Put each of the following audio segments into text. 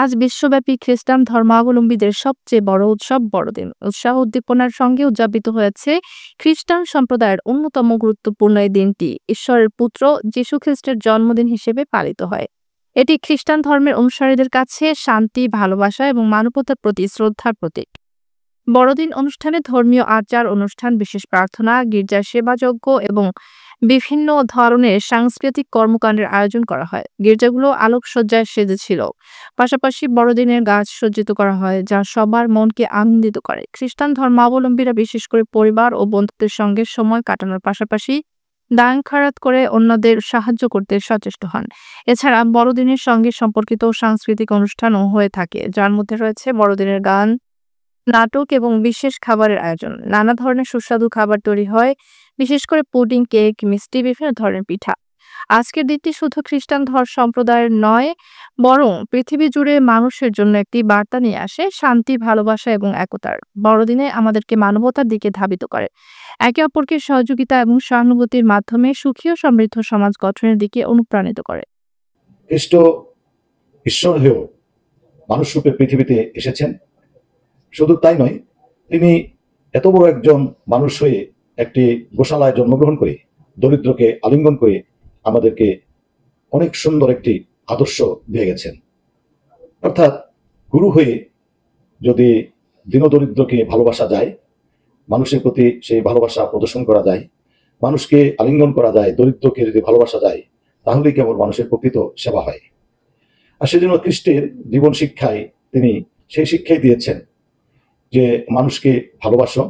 আজ বিশ্বব্যাপী খ্রিস্টান ধর্মাবলম্বীদের সবচেয়ে বড় উৎসব বড়দিন। উৎসাহ উদ্দীপনার সঙ্গে উদযাপিত হয়েছে খ্রিস্টান সম্প্রদায়ের অন্যতম গুরুত্বপূর্ণ এই দিনটি ঈশ্বরের পুত্র যীশু খ্রিস্টের জন্মদিন হিসেবে পালিত হয়। এটি খ্রিস্টান ধর্মের অনুসারীদের কাছে শান্তি, ভালোবাসা এবং মানবতার প্রতি শ্রদ্ধার প্রতীক। বড়দিন অনুষ্ঠানে ধর্মীয় আচার অনুষ্ঠান, বিশেষ প্রার্থনা, গির্জার সেবাযজ্ঞ এবং বিভিন্ন ধরনের সাংস্কৃতিক কর্মকাণ্ডের আয়োজন করা হয়। গির্জাগুলো আলোকসজ্জায় সেজেছিল। পাশাপাশি বড়দিনের গাছ সজ্জিত করা হয়, যা সবার মনকে আনন্দিত করে। খ্রিস্টান ধর্মাবলম্বীরা বিশেষ করে পরিবার ও বন্ধুদের সঙ্গে সময় কাটানোর পাশাপাশি দান খয়রাত করে অন্যদের সাহায্য করতে সচেষ্ট হন। এছাড়া বড়দিনের সঙ্গে সম্পর্কিত সাংস্কৃতিক অনুষ্ঠানও হয়ে থাকে, যার মধ্যে রয়েছে বড়দিনের গান, নাটক এবং বিশেষ খাবারের আয়োজন। নানা ধরনের সুস্বাদু খাবার তৈরি হয়, বিশেষ করে পুডিং, কেক, মিষ্টি, বিভিন্ন ধরনের পিঠা। আজকের দিনটি শুধু খ্রিস্টান সম্প্রদায়ের নয়, বরং পৃথিবী জুড়ে মানুষের জন্য একটি বার্তা নিয়ে আসে, শান্তি, ভালোবাসা এবং একতার। বড়দিনে আমাদেরকে মানবতার দিকে ধাবিত করে, একে অপরকে সহযোগিতা এবং সহানুভূতির মাধ্যমে সুখী ও সমৃদ্ধ সমাজ গঠনের দিকে অনুপ্রাণিত করে। খ্রিস্ট ঈশ্বর হয়েও মানুষ রূপে পৃথিবীতে এসেছেন। শুধু তাই নয়, তিনি এত বড় একজন মানুষ হয়ে একটি গোশালায় জন্মগ্রহণ করে দরিদ্রকে আলিঙ্গন করে আমাদেরকে অনেক সুন্দর একটি আদর্শ দিয়ে গেছেন। অর্থাৎ গুরু হয়ে যদি দীনদরিদ্রকে ভালোবাসা যায়, মানুষের প্রতি সেই ভালোবাসা প্রদর্শন করা যায়, মানুষকে আলিঙ্গন করা যায়, দরিদ্রকে যদি ভালোবাসা যায়, তাহলেই কেবল মানুষের প্রকৃত সেবা হয়। আর সেজন্য খ্রিস্টের জীবন শিক্ষায় তিনি সেই শিক্ষাই দিয়েছেন যে মানুষকে ভালোবাসো,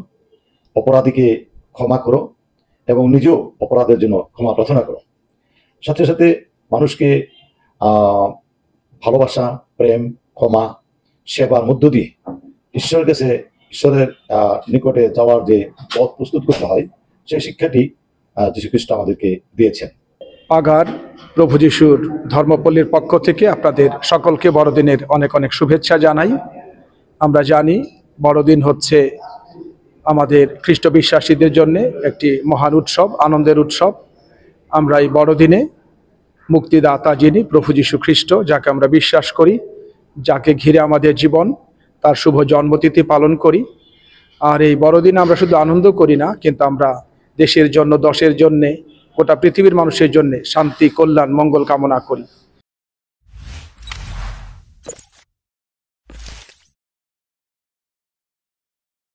অপরাধীকে ক্ষমা করো এবং নিজেও অপরাধের জন্য ক্ষমা প্রার্থনা করো। সাথে সাথে মানুষকে ভালোবাসা, প্রেম, ক্ষমা, সেবার মধ্য দিয়ে ঈশ্বরের কাছে, ঈশ্বরের নিকটে যাওয়ার যে পথ প্রস্তুত করতে হয়, সেই শিক্ষাটি যীশু খ্রিস্ট আমাদেরকে দিয়েছেন। আগার প্রভু যিশুর ধর্মপল্লীর পক্ষ থেকে আপনাদের সকলকে বড়দিনের অনেক অনেক শুভেচ্ছা জানাই। আমরা জানি বড়দিন হচ্ছে আমাদের খ্রিস্ট বিশ্বাসীদের জন্য একটি মহান উৎসব, আনন্দের উৎসব। আমরা এই বড়দিনে মুক্তিদাতা যিনি প্রভু যীশু খ্রিস্ট, যাকে আমরা বিশ্বাস করি, যাকে ঘিরে আমাদের জীবন, তার শুভ জন্মতিথি পালন করি। আর এই বড়দিন আমরা শুধু আনন্দ করি না, কিন্তু আমরা দেশের জন্য, দশের জন্যে, গোটা পৃথিবীর মানুষের জন্য শান্তি, কল্যাণ, মঙ্গল কামনা করি।